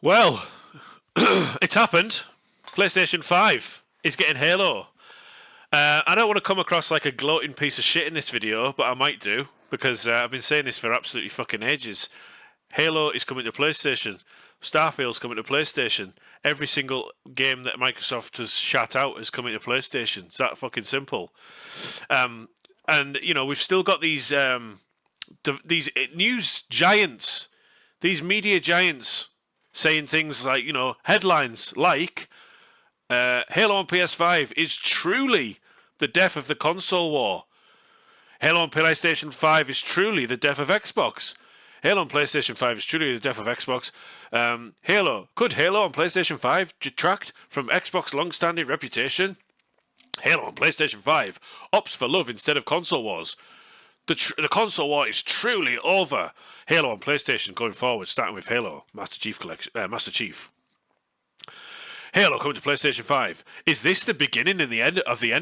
Well, it's happened. PlayStation 5 is getting Halo. I don't want to come across like a gloating piece of shit in this video, but I might do, because I've been saying this for absolutely fucking ages. Halo is coming to PlayStation. Starfield's coming to PlayStation. Every single game that Microsoft has shut out is coming to PlayStation. It's that fucking simple. And, you know, we've still got these news giants, these media giants saying things like, you know, headlines like, Halo on PS5 is truly the death of the console war. Halo on PlayStation 5 is truly the death of Xbox. Halo on PlayStation 5 is truly the death of Xbox. Could Halo on PlayStation 5 detract from Xbox's long-standing reputation? Halo on PlayStation 5 opts for love instead of console wars. The console war is truly over. Halo on PlayStation going forward, starting with Halo Master Chief Collection. Master Chief. Halo coming to PlayStation 5. Is this the beginning and the end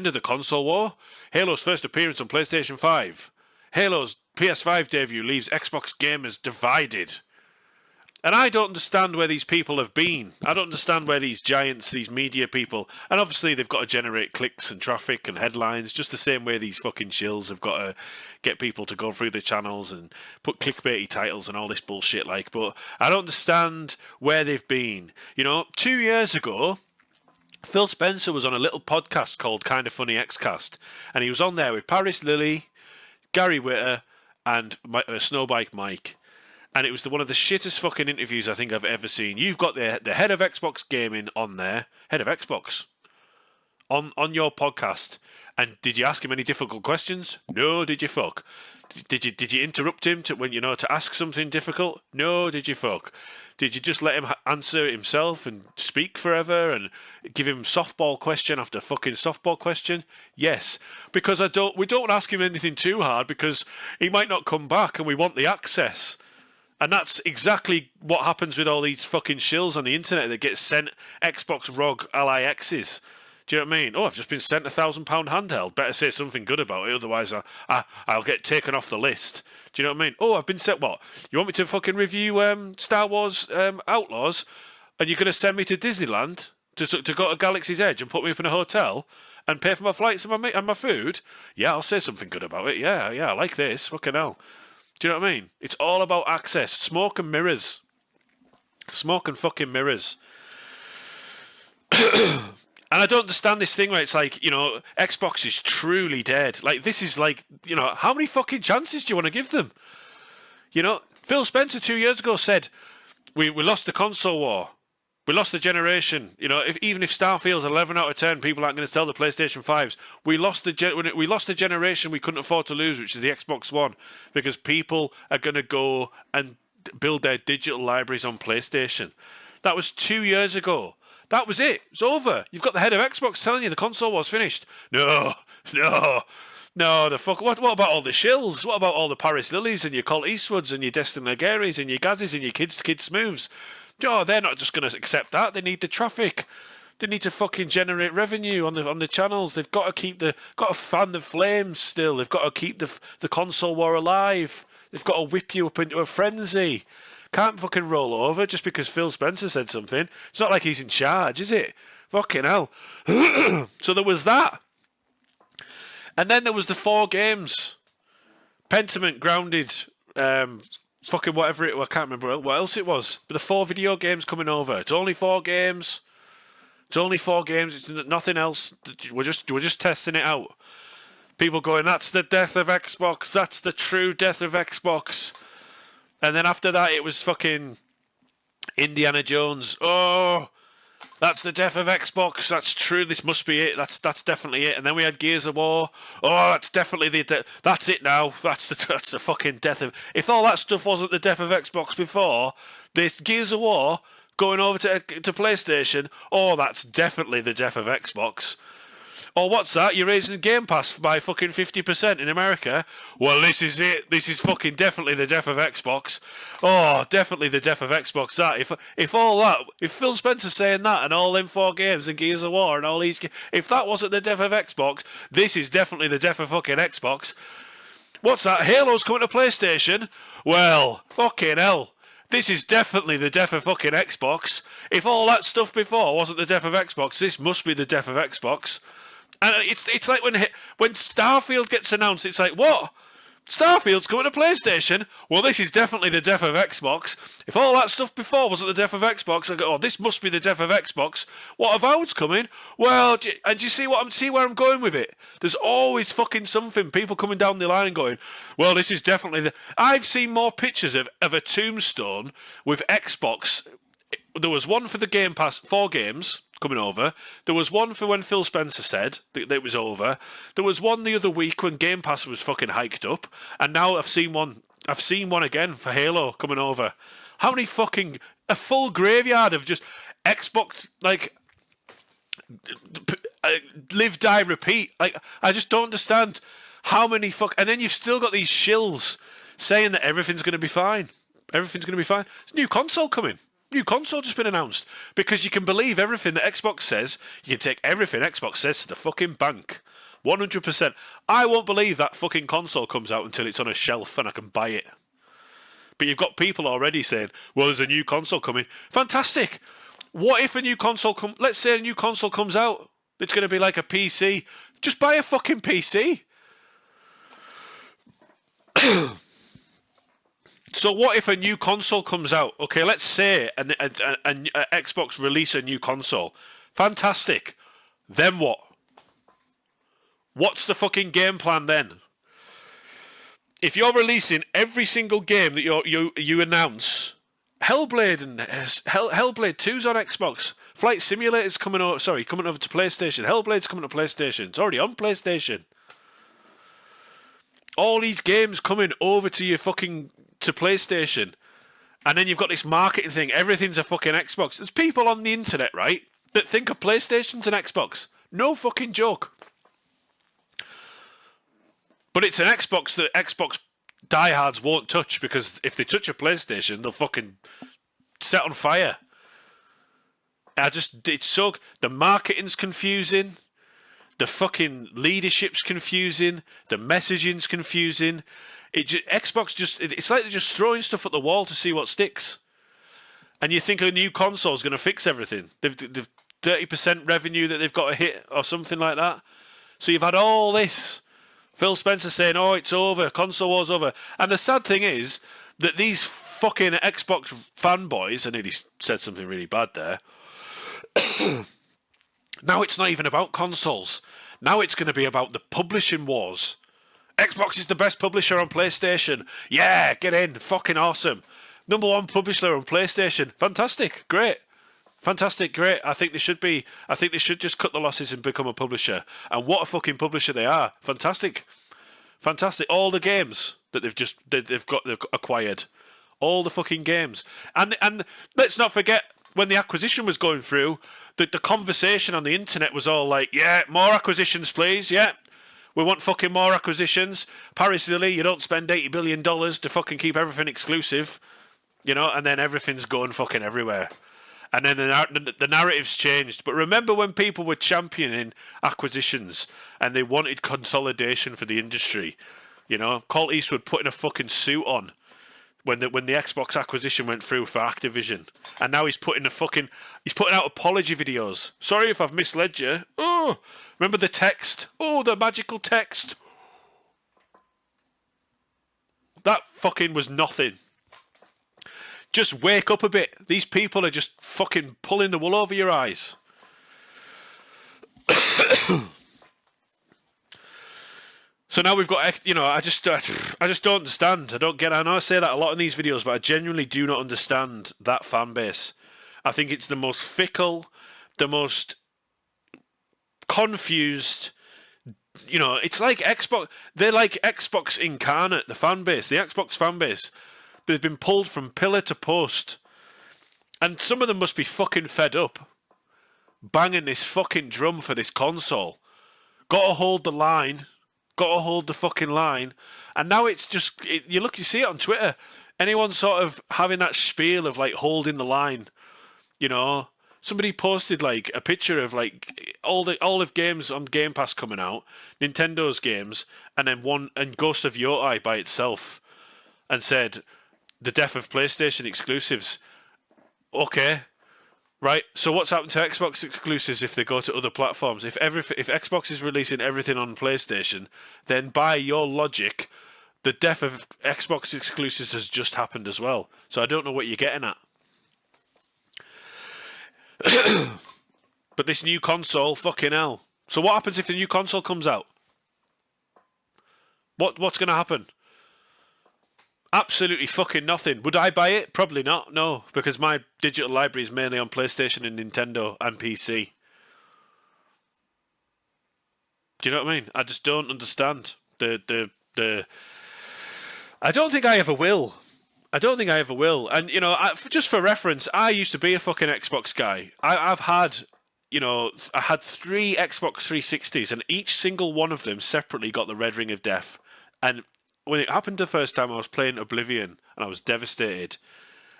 of the console war? Halo's first appearance on PlayStation 5. Halo's PS5 debut leaves Xbox gamers divided. And I don't understand where these people have been. I don't understand where these giants, these media people, and obviously they've got to generate clicks and traffic and headlines, just the same way these fucking shills have got to get people to go through their channels and put clickbaity titles and all this bullshit like. But I don't understand where they've been. You know, 2 years ago, Phil Spencer was on a little podcast called Kinda Funny Xcast, and he was on there with Paris Lilly, Gary Witter, and Snowbike Mike. And it was one of the shittest fucking interviews I think I've ever seen. You've got the head of Xbox Gaming on there, head of Xbox, on your podcast. And did you ask him any difficult questions? No, did you fuck? Did you interrupt him to ask something difficult? No, did you fuck? Did you just let him answer himself and speak forever and give him softball question after fucking softball question? Yes, because we don't ask him anything too hard because he might not come back and we want the access. And that's exactly what happens with all these fucking shills on the internet that get sent Xbox ROG Ally X's. Do you know what I mean? Oh, I've just been sent £1,000 handheld. Better say something good about it, otherwise I'll get taken off the list. Do you know what I mean? Oh, I've been sent what? You want me to fucking review Star Wars Outlaws, and you're going to send me to Disneyland to go to Galaxy's Edge and put me up in a hotel and pay for my flights and my food? Yeah, I'll say something good about it. Yeah, I like this. Fucking hell. Do you know what I mean? It's all about access. Smoke and mirrors. Smoke and fucking mirrors. And I don't understand this thing where it's like, you know, Xbox is truly dead. Like, this is like, you know, how many fucking chances do you want to give them? You know, Phil Spencer 2 years ago said, we lost the console war. We lost the generation. You know, even if Starfield's 11 out of 10, people aren't going to sell the PlayStation 5s. We lost the generation we couldn't afford to lose, which is the Xbox One, because people are going to go and build their digital libraries on PlayStation. That was 2 years ago. That was it. It's over. You've got the head of Xbox telling you the console war's finished. No. The fuck. What about all the shills? What about all the Paris Lillys and your Colt Eastwoods and your Destin Nagaris and your Gazzies and your Kid Smooths? Oh, they're not just going to accept that. They need the traffic. They need to fucking generate revenue on the channels. They've got to fan the flames still. They've got to keep the console war alive. They've got to whip you up into a frenzy. Can't fucking roll over just because Phil Spencer said something. It's not like he's in charge, is it? Fucking hell. So there was that. And then there was the 4 games. Pentiment, Grounded, fucking whatever I can't remember what else it was. But the 4 video games coming over. It's only 4 games. It's nothing else. We're just testing it out. People going, that's the death of Xbox. That's the true death of Xbox. And then after that, it was fucking Indiana Jones. Oh, that's the death of Xbox. That's true. This must be it. That's definitely it. And then we had Gears of War. Oh, that's definitely that's it now. That's the fucking death of. If all that stuff wasn't the death of Xbox before, this Gears of War going over to PlayStation. Oh, that's definitely the death of Xbox. Or what's that? You're raising Game Pass by fucking 50% in America? Well, this is it. This is fucking definitely the death of Xbox. Oh, definitely the death of Xbox. That if Phil Spencer's saying that and all them 4 games and Gears of War and all these, if that wasn't the death of Xbox, this is definitely the death of fucking Xbox. What's that? Halo's coming to PlayStation? Well, fucking hell. this is definitely the death of fucking Xbox. If all that stuff before wasn't the death of Xbox, this must be the death of Xbox. And it's like when Starfield gets announced, it's like, what? Starfield's coming to PlayStation? Well, this is definitely the death of Xbox. If all that stuff before wasn't the death of Xbox, I go, oh, this must be the death of Xbox. What avowed's coming? Well, and do you see where I'm going with it? There's always fucking something. People coming down the line and going, well, this is definitely the... I've seen more pictures of a tombstone with Xbox. There was one for the Game Pass, 4 games coming over. There was one for when Phil Spencer said that it was over. There was one the other week when Game Pass was fucking hiked up. And now I've seen one again for Halo coming over. How many fucking... A full graveyard of just Xbox, like... live, die, repeat. Like, I just don't understand how many And then you've still got these shills saying that everything's going to be fine. Everything's going to be fine. There's a new console coming. New console just been announced because you can believe everything that Xbox says. You can take everything Xbox says to the fucking bank. 100%. I won't believe that fucking console comes out until it's on a shelf and I can buy it. But you've got people already saying, well, there's a new console coming. Fantastic. What if a new console let's say a new console comes out. It's going to be like a PC. Just buy a fucking PC. So what if a new console comes out? Okay, let's say an Xbox release a new console. Fantastic. Then what? What's the fucking game plan then? If you're releasing every single game that you announce, Hellblade and Hellblade 2's on Xbox. Flight Simulator's coming over to PlayStation. Hellblade's coming to PlayStation. It's already on PlayStation. All these games coming over to your fucking to PlayStation, and then you've got this marketing thing. Everything's a fucking Xbox. There's people on the internet, right, that think a PlayStation's an Xbox. No fucking joke. But it's an Xbox that Xbox diehards won't touch, because if they touch a PlayStation, they'll fucking set on fire. The marketing's confusing. The fucking leadership's confusing. The messaging's confusing. Xbox it's like they're just throwing stuff at the wall to see what sticks. And you think a new console is going to fix everything. They've 30% revenue that they've got to hit or something like that. So you've had all this. Phil Spencer saying, oh, it's over. Console war's over. And the sad thing is that these fucking Xbox fanboys, I nearly said something really bad there. Now it's not even about consoles. Now it's going to be about the publishing wars. Xbox is the best publisher on PlayStation. Yeah, get in. Fucking awesome. Number 1 publisher on PlayStation. Fantastic. Great. Fantastic. Great. I think they should just cut the losses and become a publisher. And what a fucking publisher they are. Fantastic. Fantastic. All the games that they've acquired. All the fucking games. And let's not forget, when the acquisition was going through, the conversation on the internet was all like, yeah, more acquisitions, please. Yeah. We want fucking more acquisitions. Paris Lilly, you don't spend $80 billion to fucking keep everything exclusive. You know, and then everything's going fucking everywhere. And then the narrative's changed. But remember when people were championing acquisitions and they wanted consolidation for the industry? You know, Colt Eastwood putting a fucking suit on when the Xbox acquisition went through for Activision. And now he's putting out apology videos. Sorry if I've misled you. Oh, remember the text? Oh, the magical text. That fucking was nothing. Just wake up a bit. These people are just fucking pulling the wool over your eyes. So now we've got, you know, I just don't understand. I don't get it. I know I say that a lot in these videos, but I genuinely do not understand that fan base. I think it's the most fickle, the most confused. You know, it's like Xbox. They're like Xbox incarnate, the fan base, the Xbox fan base. They've been pulled from pillar to post. And some of them must be fucking fed up. Banging this fucking drum for this console. Gotta hold the line. Gotta hold the fucking line. And now it's just... you see it on Twitter. Anyone sort of having that spiel of, like, holding the line. You know? Somebody posted, like, a picture of, like, all the games on Game Pass coming out. Nintendo's games. And then Ghost of Yotei by itself. And said... the death of PlayStation exclusives. Okay, right. So what's happened to Xbox exclusives if they go to other platforms? If Xbox is releasing everything on PlayStation, then by your logic, the death of Xbox exclusives has just happened as well. So I don't know what you're getting at. But this new console, fucking hell. So what happens if the new console comes out? What's going to happen? Absolutely fucking nothing. Would I buy it? Probably not, no. Because my digital library is mainly on PlayStation and Nintendo and PC. Do you know what I mean? I just don't understand the I don't think I ever will. I don't think I ever will. And, you know, just for reference, I used to be a fucking Xbox guy. I've had, you know, I had 3 Xbox 360s, and each single one of them separately got the red ring of death. And when it happened the first time, I was playing Oblivion, and I was devastated.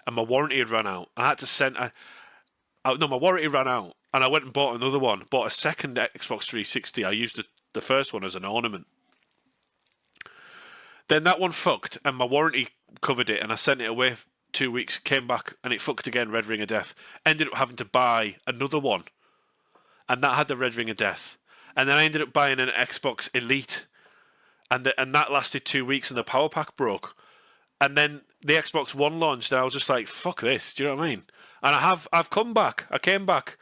And my warranty had run out. I had to send... No, my warranty ran out, and I went and bought another one. Bought a second Xbox 360. I used the first one as an ornament. Then that one fucked, and my warranty covered it, and I sent it away 2 weeks, came back, and it fucked again, red ring of death. Ended up having to buy another one, and that had the red ring of death. And then I ended up buying an Xbox Elite, and that lasted 2 weeks, and the power pack broke. And then the Xbox One launched, and I was just like, fuck this, do you know what I mean? And I've come back. I came back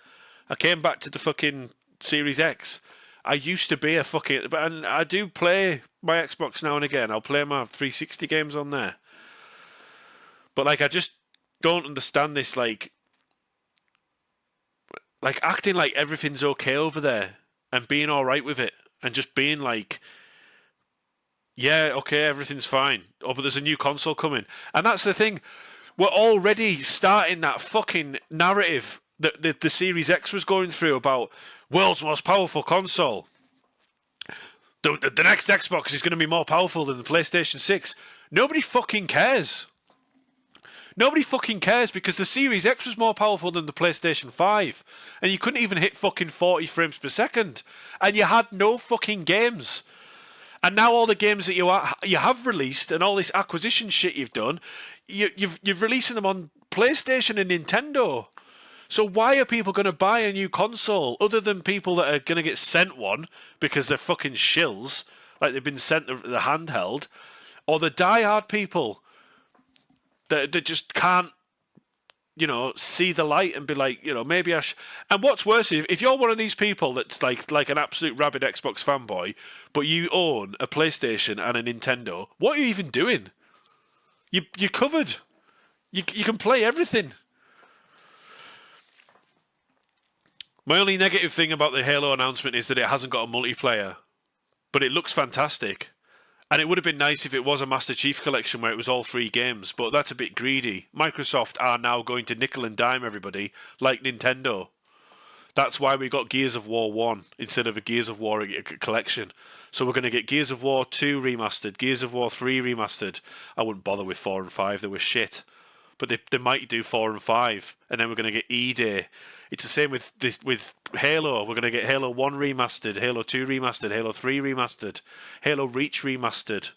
to the fucking Series X. I used to be a fucking... And I do play my Xbox now and again. I'll play my 360 games on there. But, like, I just don't understand this, like acting like everything's okay over there and being all right with it and just being like, yeah, okay, everything's fine. Oh, but there's a new console coming. And that's the thing. We're already starting that fucking narrative that the Series X was going through about world's most powerful console. The next Xbox is going to be more powerful than the PlayStation 6. Nobody fucking cares. Nobody fucking cares because the Series X was more powerful than the PlayStation 5. And you couldn't even hit fucking 40 frames per second. And you had no fucking games. And now all the games that you have released and all this acquisition shit you've done, you're releasing them on PlayStation and Nintendo. So why are people going to buy a new console other than people that are going to get sent one because they're fucking shills, like they've been sent the handheld, or the diehard people that just can't, you know, see the light and be like, you know, maybe I And what's worse, if you're one of these people that's like an absolute rabid Xbox fanboy, but you own a PlayStation and a Nintendo, what are you even doing? You're covered. You can play everything. My only negative thing about the Halo announcement is that it hasn't got a multiplayer, but it looks fantastic. And it would have been nice if it was a Master Chief Collection where it was all 3 games, but that's a bit greedy. Microsoft are now going to nickel and dime everybody, like Nintendo. That's why we got Gears of War 1 instead of a Gears of War collection. So we're going to get Gears of War 2 remastered, Gears of War 3 remastered. I wouldn't bother with 4 and 5, they were shit. But they might do 4 and 5, and then we're going to get E-Day. It's the same with Halo. We're going to get Halo 1 remastered, Halo 2 remastered, Halo 3 remastered, Halo Reach remastered.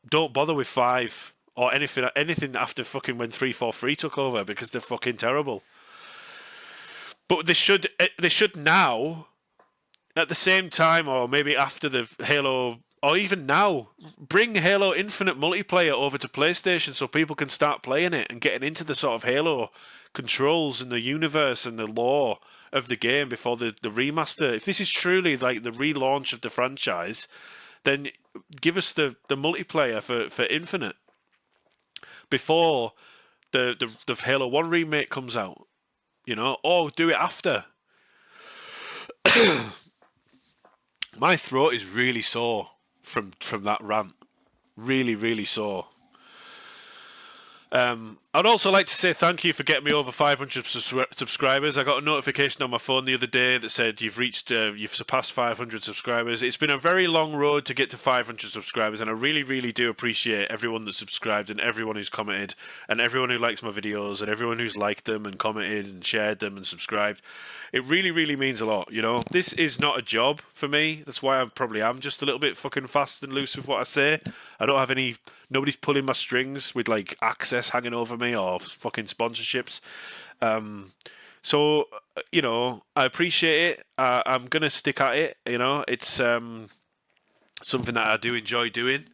Don't bother with 5 or anything after fucking when 343 took over because they're fucking terrible. But they should now, at the same time, or maybe after the Halo, or even now, bring Halo Infinite multiplayer over to PlayStation so people can start playing it and getting into the sort of Halo controls and the universe and the lore of the game before the remaster. If this is truly like the relaunch of the franchise, then give us the multiplayer for Infinite before the Halo 1 remake comes out. You know, or do it after. My throat is really sore from that rant. Really, really sore. I'd also like to say thank you for getting me over 500 subscribers. I got a notification on my phone the other day that said you've surpassed 500 subscribers. It's been a very long road to get to 500 subscribers, and I really, really do appreciate everyone that's subscribed and everyone who's commented and everyone who likes my videos and everyone who's liked them and commented and shared them and subscribed. It really, really means a lot, you know. This is not a job for me. That's why I probably am just a little bit fucking fast and loose with what I say. I don't have any... Nobody's pulling my strings with, like, access hanging over me or fucking sponsorships. So, you know, I appreciate it. I'm going to stick at it, you know. It's something that I do enjoy doing.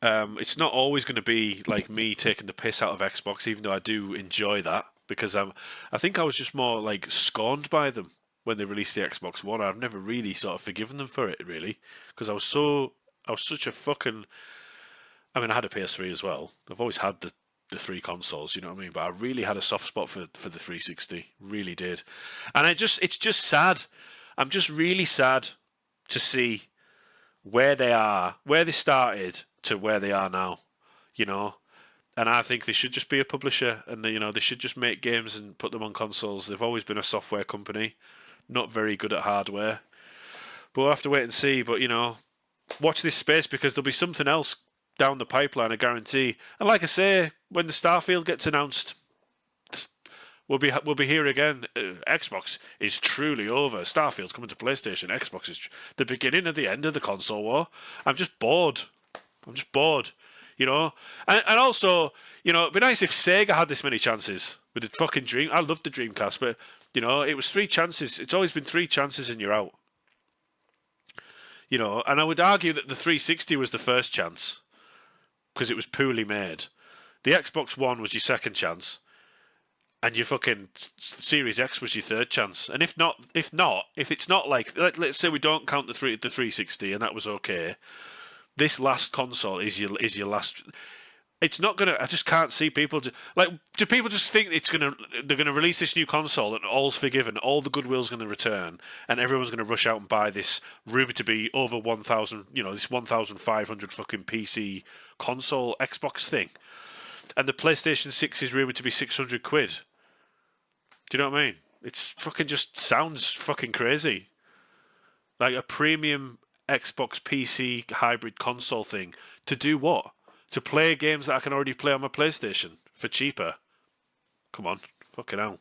It's not always going to be, like, me taking the piss out of Xbox, even though I do enjoy that. Because I think I was just more, like, scorned by them when they released the Xbox One. I've never really sort of forgiven them for it, really. Because I was such a fucking... I mean, I had a PS3 as well. I've always had the three consoles, you know what I mean? But I really had a soft spot for the 360. Really did. And it's just sad. I'm just really sad to see where they are, where they started to where they are now, you know? And I think they should just be a publisher and, you know, they should just make games and put them on consoles. They've always been a software company, not very good at hardware. But we'll have to wait and see. But, you know, watch this space because there'll be something else down the pipeline, I guarantee. And like I say, when the Starfield gets announced, we'll be here again. Xbox is truly over. Starfield's coming to PlayStation. Xbox is the beginning of the end of the console war. I'm just bored, you know. And also, you know, it'd be nice if Sega had this many chances with the fucking Dream. I loved the Dreamcast, but you know, it was 3 chances. It's always been 3 chances and you're out. You know, and I would argue that the 360 was the first chance, because it was poorly made. The Xbox One was your second chance, and your fucking Series X was your third chance. And if it's not like, let's say we don't count the 360, and that was okay. This last console is your last. It's not gonna. I just can't see people. Do people just think they're gonna release this new console and all's forgiven, all the goodwill's gonna return, and everyone's gonna rush out and buy this rumored to be over 1,000, you know, this 1,500 fucking PC console Xbox thing, and the PlayStation 6 is rumored to be 600 quid. Do you know what I mean? It's fucking just sounds fucking crazy. Like a premium Xbox PC hybrid console thing to do what? To play games that I can already play on my PlayStation for cheaper. Come on, fucking hell.